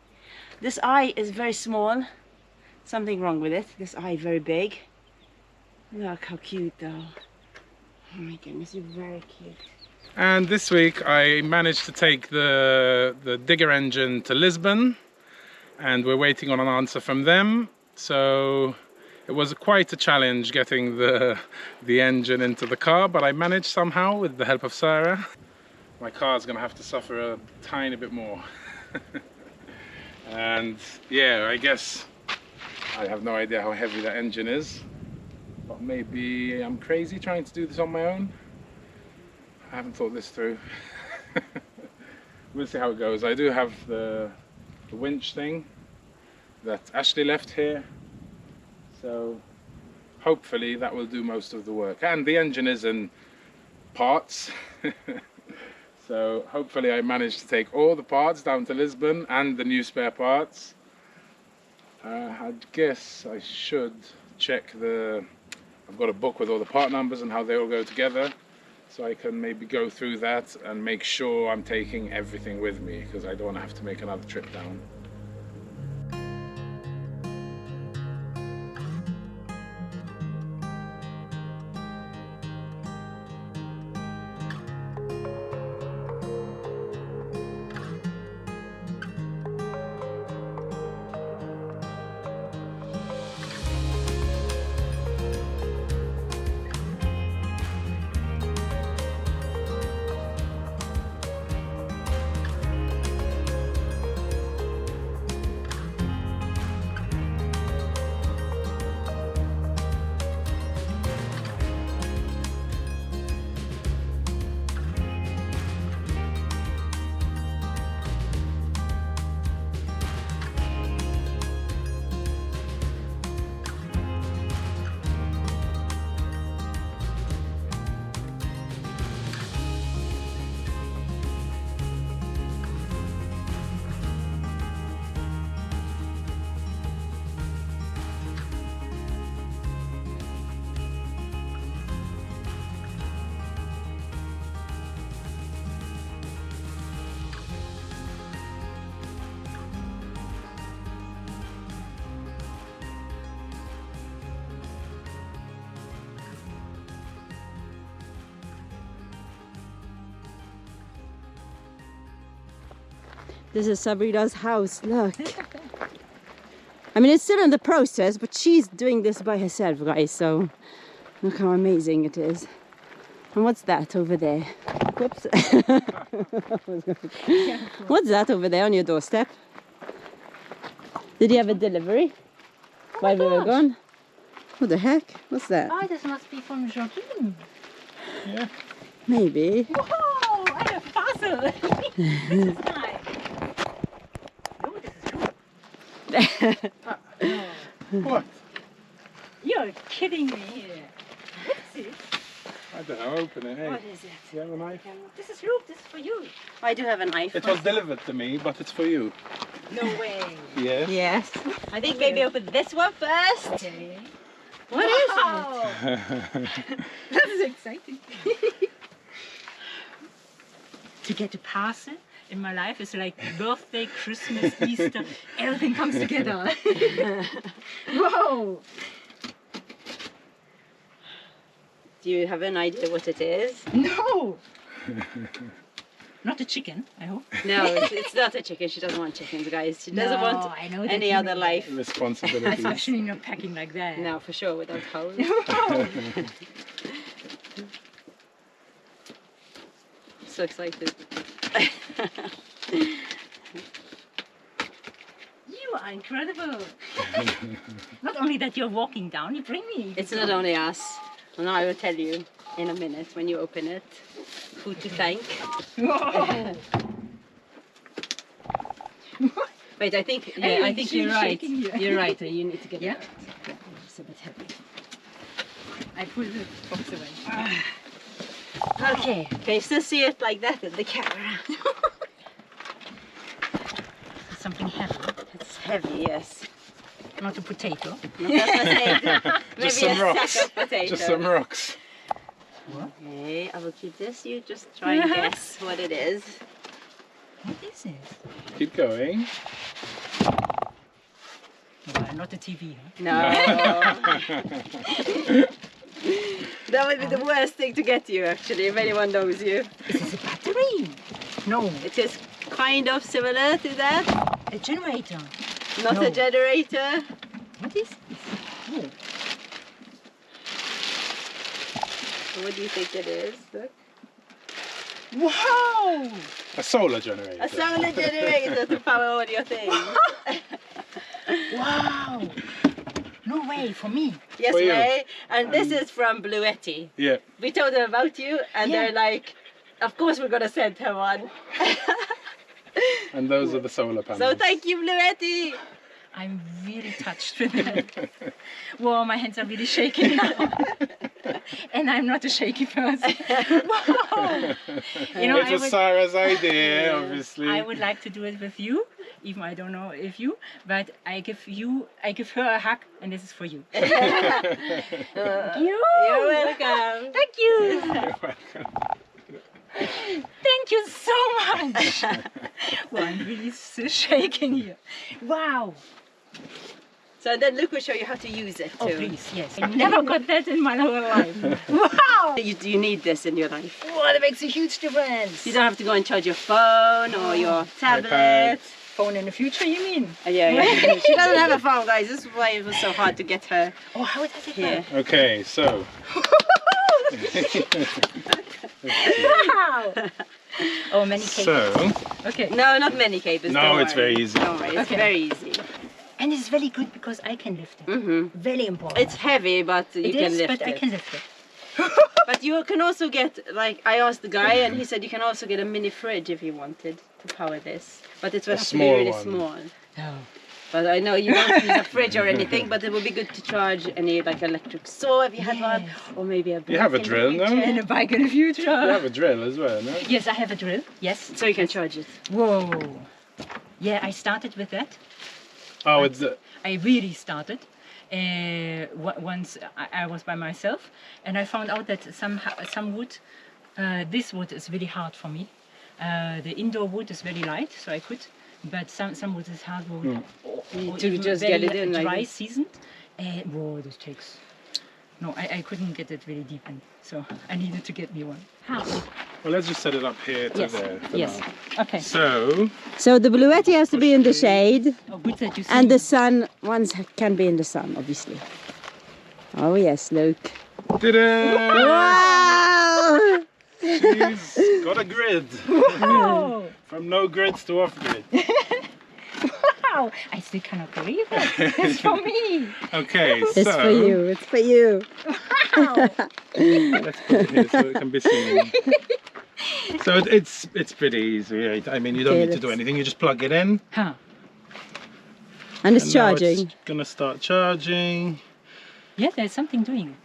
This eye is very small. Something wrong with it. This eye very big. Look how cute though. Oh my goodness, you're very cute. And this week I managed to take the digger engine to Lisbon, and we're waiting on an answer from them. So it was quite a challenge getting the engine into the car, but I managed somehow with the help of Sarah. My car's gonna have to suffer a tiny bit more. And yeah, I guess I have no idea how heavy that engine is, but maybe I'm crazy trying to do this on my own. I haven't thought this through. We'll see how it goes. I do have the winch thing that Ashley left here, so hopefully that will do most of the work. And the engine is in parts. So hopefully I managed to take all the parts down to Lisbon and the new spare parts. I guess I should check I've got a book with all the part numbers and how they all go together, so I can maybe go through that and make sure I'm taking everything with me, because I don't want to have to make another trip down. This is Sabrina's house, look. I mean, it's still in the process, but she's doing this by herself, guys, so look how amazing it is. And what's that over there? Whoops. What's that over there on your doorstep? Did you have a delivery while we were gone? What the heck? What's that? Oh, this must be from Joaquin. Yeah. Maybe. Whoa, I have a parcel. This is nice. What? You're kidding me. What's it? I don't know, open it, hey. What is it? Do you have a knife? This is look, this is for you. I do have a knife. It was delivered to me, but it's for you. No way. Yes. Yes. I think maybe open this one first. Okay. What is Wow. That is exciting. To get a parcel in my life is like birthday, Christmas, Easter, everything comes together. Whoa! Do you have an idea what it is? No! Not a chicken, I hope. No, it's not a chicken. She doesn't want chickens, guys. She doesn't No, want I know that any you other mean life. Responsibilities. Especially not packing like that. No, for sure, without holes. So excited. You are incredible. Not only that you're walking down, you bring me. It's not only us. Well, now I will tell you in a minute when you open it who to thank. Wait, I think I think you're right. You're right. You need to get Yeah? it out. It's a bit heavy. I pull the box away. Okay. Can you still see it like that in the camera? Something heavy. It's heavy, yes. Not a potato. Not a potato. Maybe Just some a rocks. sack of potatoes. Just some rocks. Okay, I will keep this. You just try and guess what it is. What is it? Keep going. Well, not a TV, huh? No. That would be the worst thing to get you, actually, if anyone knows you. Is this a battery? No. It is kind of similar to that. A generator. Not No. a generator. What is this? Oh. What do you think it is? Look. Wow! A solar generator. A solar generator to power all your things. Wow! No way, for me. Yes, For you. Ray. And this is from Bluetti. Yeah. We told them about you, and Yeah. they're like, of course we're gonna send her one. And those are the solar panels. So thank you, Bluetti. I'm really touched with that. Whoa, my hands are really shaking now. And I'm not a shaky person. Wow! You know, it was Sarah's idea, obviously. I would like to do it with you, even I don't know if you, but I give her a hug, and this is for you. Thank you. You're welcome. Thank you. Thank you so much. Well, I'm really shaking here. Wow. So then Luke will show you how to use it too. Oh, please, yes. I never got that in my whole life. Wow. You need this in your life. Wow, that makes a huge difference. You don't have to go and charge your phone or your tablet. iPad. Phone in the future, you mean? Yeah. She doesn't have a phone, guys. This is why it was so hard to get her Oh, how does it here. work? Okay, so Wow. Oh, many cables. Okay. No, not many cables. No, don't it's worry. very easy. Don't worry, it's Okay. very easy. And it's very good because I can lift it. Very important. It's heavy, but you It can is, lift but it. I can lift it. But you can also get, like, I asked the guy and he said you can also get a mini fridge if you wanted to power this. But it will have to be small really one. small. No. But I know you don't need a fridge or anything, but it would be good to charge any, like, electric saw if you had one, or maybe a you have a bike in drill, the no? future. And a bike in the future. You have a drill as well, no? Yes, I have a drill. Yes. So you can charge it. Whoa. Yeah, I started with that. Oh, it's I really started. Once I was by myself, and I found out that some wood, this wood is really hard for me. The indoor wood is very light, so I could, but some wood is hardwood. Or To even just very get it in like dry this. seasoned. Whoa, this takes. No, I couldn't get it really deep in, so I needed to get me one. How? well, let's just set it up here to Yes. there. For Yes. now. Okay. So, So the Bluetti has to be in the shade, Oh, good that you and see. the sun, ones can be in the sun, obviously. Oh yes, Luke. ta-da! Wow! She's got a grid. Oh, From no grids to off grid. wow! I still cannot believe it. It's for me. Okay, It's so for you. It's for you. Wow. let's put it here so it can be seen. So it's pretty easy. Right? I mean, you don't Okay, need to do let's- anything. You just plug it in. Huh. And it's And now charging. It's gonna start charging. Yeah, there's something doing it.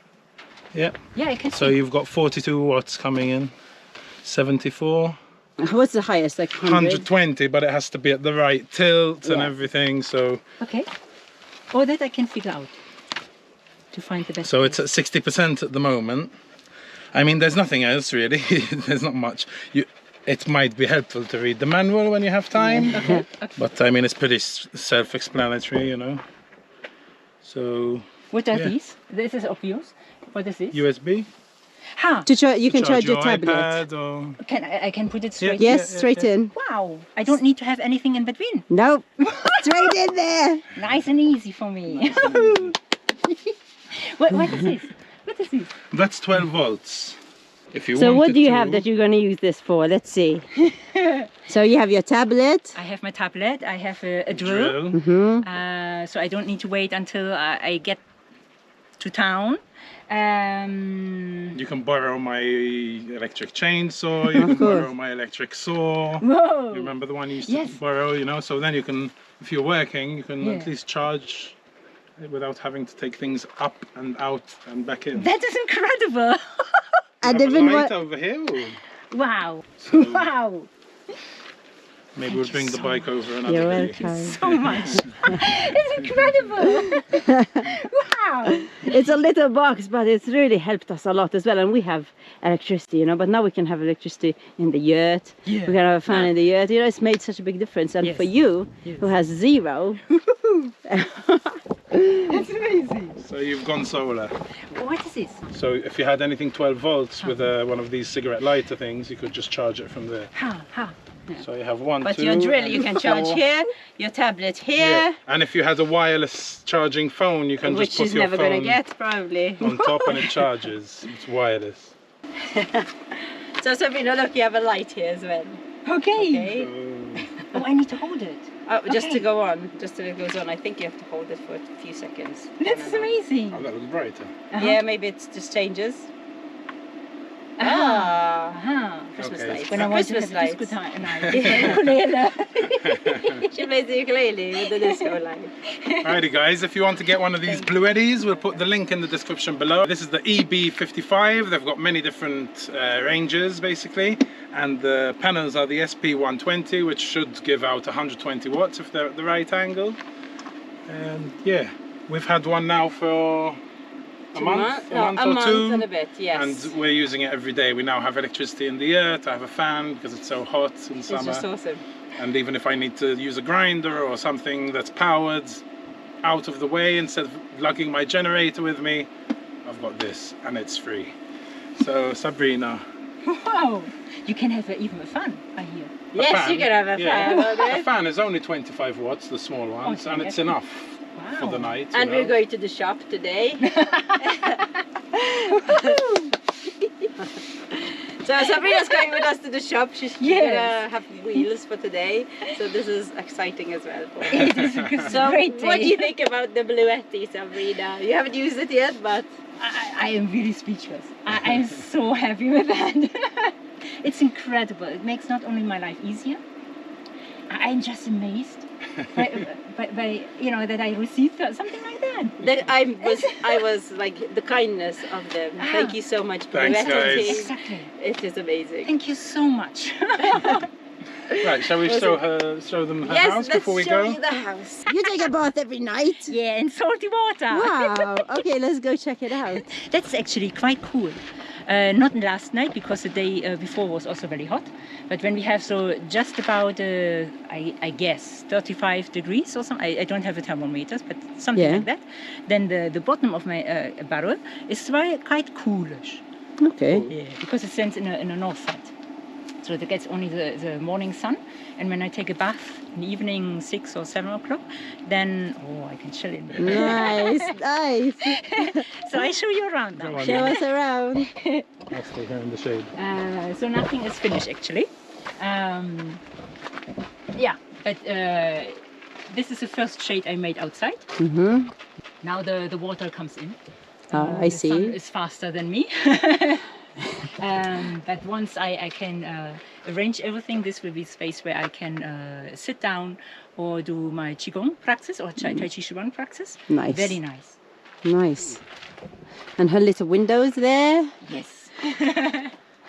Yeah. Yeah, I can So see. you've got 42 watts coming in. 74, What's the highest? Like 100? 120, but it has to be at the right tilt and Yeah. everything. So Okay. Oh, that I can figure out. To find the best. so it's at 60% at the moment. I mean, there's nothing else really. There's not much. It might be helpful to read the manual when you have time. Okay. But I mean, it's pretty self-explanatory, you know. So What are Yeah. these? This is obvious. What is this? USB. Ha! You can charge your tablet. iPad or... I can put it straight. Yes, straight in. Wow! I don't need to have anything in between. Nope. Straight in there. Nice and easy for me. What is this? What is this? That's 12 volts. If you So what wanted do you to- have that you're going to use this for? Let's see. So you have your tablet. I have my tablet. I have a drill. drill. So I don't need to wait until I get to town. You can borrow my electric chainsaw, you can course. borrow my electric saw. Whoa! You remember the one you used Yes. to borrow, you know? So then you can, if you're working, you can Yeah. at least charge without having to take things up and out and back in. That is incredible! And Have a even light what? over here. Wow! So Wow! maybe we'll bring the bike over another You're day. welcome. So much! It's incredible! Wow! It's a little box, but it's really helped us a lot as well. And we have electricity, you know. But now we can have electricity in the yurt. Yeah. We can have a fan in the yurt. You know, it's made such a big difference. And Yes. for you, Yes. who has zero, That's amazing! So you've gone solar. What is this? So if you had anything 12 volts with one of these cigarette lighter things, you could just charge it from there. Ha! So you have one, But two, your drill and you can charge four. here, your tablet here, Yeah. And if you had a wireless charging phone, you can which just put she's your never going phone to get probably. on top and it charges. It's wireless. So Sabrina, look, you have a light here as well. Okay! Okay. Oh, I need to hold it. Oh, just to Okay. go on, just till it goes on. I think you have to hold it for a few seconds. This is amazing! Oh, that looks brighter. Yeah, maybe it just changes. Ah. Ah, Aha. Christmas Okay. lights. When I want to Christmas have a lights. disco time, ukulele. She plays the ukulele with the disco light. Alrighty guys, if you want to get one of these Bluettis, we'll put the link in the description below. This is the EB55. They've got many different ranges basically, and the panels are the SP120, which should give out 120 watts if they're at the right angle. And yeah, we've had one now for a month or two, and a bit, yes. and we're using it every day. We now have electricity in the yurt. I have a fan because it's so hot in It's summer. just awesome. And even if I need to use a grinder or something that's powered out of the way, instead of lugging my generator with me, I've got this and it's free. So Sabrina, Wow! You can have even a fun, I hear. Yes, fan, you can have a yeah. fan. a fan is only 25 watts, the small ones, Okay, and it's that's enough Wow. for the night. And you we're know. going to the shop today. So Sabrina's going with us to the shop. She's gonna have wheels for today. So this is exciting as well for her. So Great what do day. you think about the Bluetti, Sabrina? You haven't used it yet, but I am really speechless. I am so happy with that. It's incredible. It makes not only my life easier, I'm just amazed by you know, that I received something like that. that I was like the kindness of them. Thank you so much, Thanks, Bluetti. guys. Exactly. It is amazing. Thank you so much. Right, shall we show them her Yes, house let's before we show go? you the house. you take a bath every night. Yeah, in salty water. Wow. Okay, let's go check it out. That's actually quite cool. Not last night because the day before was also very hot. But when we have just about, I guess, 35 degrees or something, I don't have a thermometers, but something Yeah. like that, then the bottom of my barrel is quite coolish. Okay. Yeah, because it stands in a north side. So it gets only the morning sun. And when I take a bath in the evening, 6 or 7 o'clock, then, I can chill in there. Nice, nice. So I show you around now. Go on, Show us around. I'll stay here in the shade. So nothing is finished actually. Yeah, but this is the first shade I made outside. Mm-hmm. Now the water comes in. I The sun see. is faster than me. But once I can arrange everything, this will be space where I can sit down or do my Qigong practice or Tai Chi Chuan practice. Nice. Very nice. Nice. And her little windows there. Yes.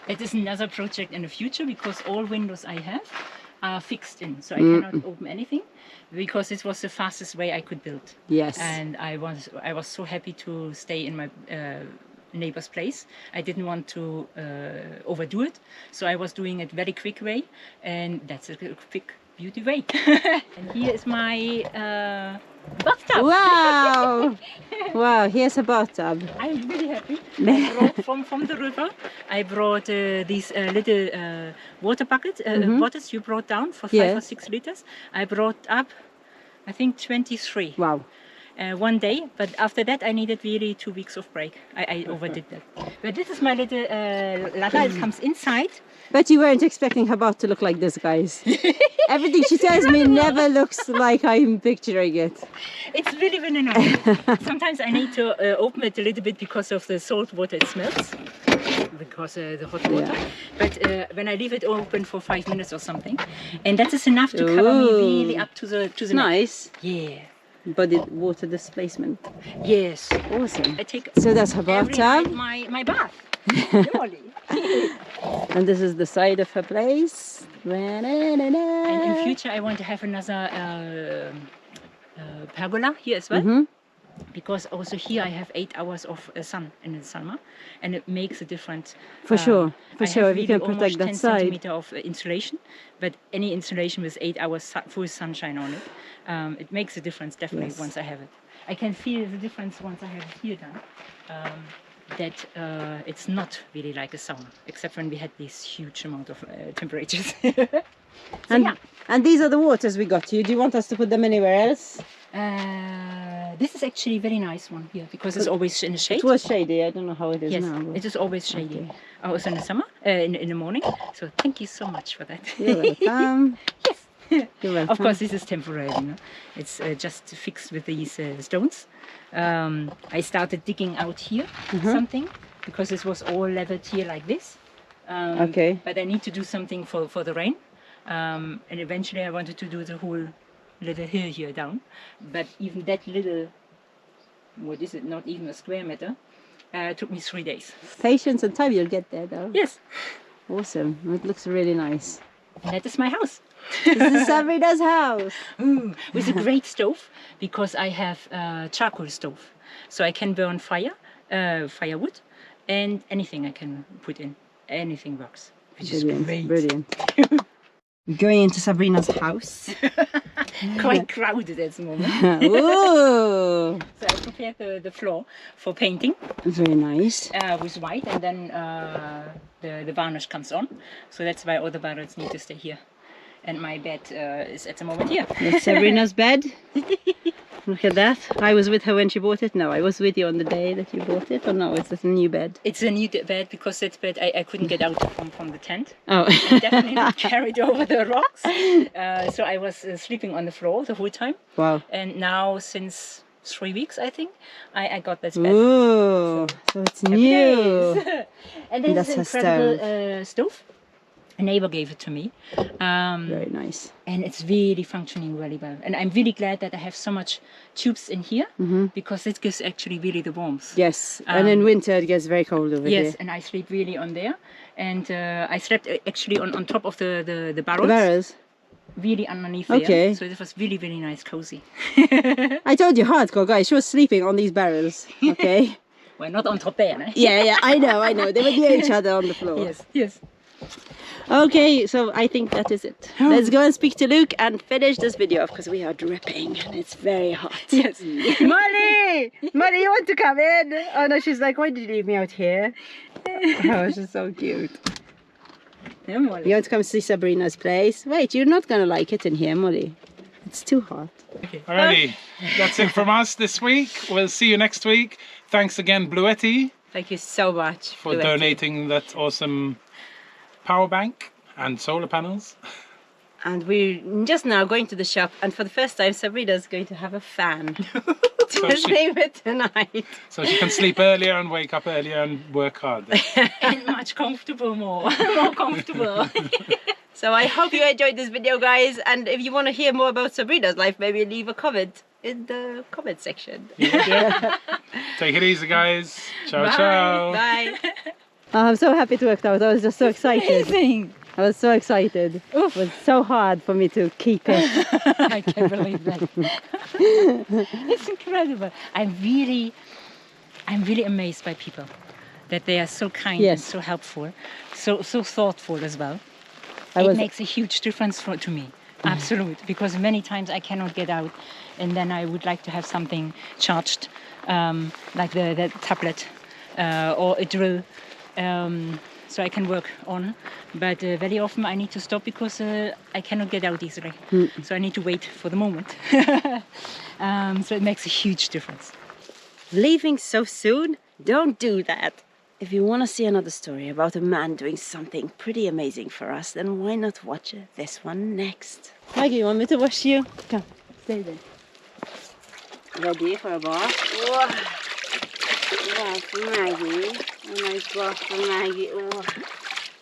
It is another project in the future because all windows I have are fixed in, so I cannot open anything because it was the fastest way I could build. Yes. And I was so happy to stay in my neighbor's place. I didn't want to overdo it, so I was doing it very quick way, and that's a quick beauty way. And here is my bathtub. Wow! Wow, here's a bathtub. I'm really happy. I brought from the river. I brought these little water buckets, bottles you brought down for 5 or 6 liters. I brought up, I think, 23. Wow. One day, but after that I needed really 2 weeks of break. I overdid that. But this is my little ladder. It comes inside. But you weren't expecting her bath to look like this, guys. Everything she tells me never looks like I'm picturing it. It's really, really nice. Sometimes I need to open it a little bit because of the salt water. It smells because the hot water. Yeah. But when I leave it open for 5 minutes or something, and that is enough to cover me really up to the neck. Nice. Yeah. Body water displacement. Yes. Awesome. I take So that's her every bathtub. night my bath. Surely. And this is the side of her place. And in future I want to have another pergola here as well. Because also here I have 8 hours of sun in the summer, and it makes a difference. For sure, for I sure, have if you really can protect almost that 10 side. centimeter of insulation, but any insulation with 8 hours full sunshine on it, it makes a difference definitely once I have it. I can feel the difference once I have it here done. That it's not really like a sauna, except when we had this huge amount of temperatures. And these are the waters we got you. Do you want us to put them anywhere else? This is actually a very nice one here because it's always in the shade. It was shady. I don't know how it is Yes, now. But it is always shady. Okay. Also in the summer, in the morning. So thank you so much for that. You're welcome. Yes. You're welcome. Of course, this is temporary. You know? It's just fixed with these stones. I started digging out here something because this was all leveled here like this. Okay. But I need to do something for the rain. And eventually I wanted to do the whole little hill here down. But even that little, what is it, not even a square meter, took me 3 days. Patience and time, you'll get there though. Yes. Awesome. It looks really nice. And that is my house. This is Sabrina's house. With a great stove, because I have a charcoal stove. So I can burn firewood, and anything I can put in. Anything works, which is great. Brilliant. Going into Sabrina's house. Quite crowded at the moment. Ooh. So I prepared the floor for painting Very nice. with white, and then the varnish comes on. So that's why all the barrels need to stay here. And my bed is at the moment here. That's Sabrina's bed. Look at that. I was with her when she bought it. No, I was with you on the day that you bought it. Or no, it's a new bed. It's a new bed because that bed I couldn't get out from the tent. Oh. And definitely not carried over the rocks. So I was sleeping on the floor the whole time. Wow. And now since 3 weeks, I think, I got this bed. Ooh. So it's new. And this That's is her incredible stove. A neighbor gave it to me. Very nice. And it's really functioning really well. And I'm really glad that I have so much tubes in here because it gives actually really the warmth. Yes. And in winter it gets very cold over here. Yes, and I sleep really on there. And I slept actually on top of the barrels. The barrels? Really underneath Okay. there. So it was really, really nice, cozy. I told you, hardcore guys. She was sleeping on these barrels. Okay. Well, not on top there, no? Yeah, I know. They were near each other on the floor. Yes. Okay, so I think that is it. Let's go and speak to Luke and finish this video off because we are dripping and it's very hot. Yes. Molly! Molly, you want to come in? Oh no, she's like, why did you leave me out here? Oh, she's so cute. Yeah, Molly. You want to come see Sabrina's place? Wait, you're not going to like it in here, Molly. It's too hot. Alrighty, that's it from us this week. We'll see you next week. Thanks again, Bluetti, Thank you so much for donating that awesome power bank and solar panels. And we're just now going to the shop, and for the first time Sabrina's going to have a fan to sleep with tonight. So she can sleep earlier and wake up earlier and work hard. And much comfortable more comfortable. So I hope you enjoyed this video, guys, and if you want to hear more about Sabrina's life, maybe leave a comment in the comment section. Yeah. Take it easy, guys. Ciao, ciao. Bye. Oh, I'm so happy it worked out. I was just so excited. Amazing. I was so excited. It was so hard for me to keep it. I can't believe that. It's incredible. I'm really amazed by people, that they are so kind and so helpful, so thoughtful as well. It makes a huge difference to me. Absolute, because many times I cannot get out, and then I would like to have something charged, like the tablet or a drill, so I can work on. But very often I need to stop because I cannot get out easily. So I need to wait for the moment. So it makes a huge difference. Leaving so soon? Don't do that. If you want to see another story about a man doing something pretty amazing for us, then why not watch this one next? Maggie, you want me to wash you? Come, stay there. Ready for a bath? Wow. Yes, Maggie. A nice bath for Maggie. Oh,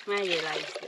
Maggie likes this.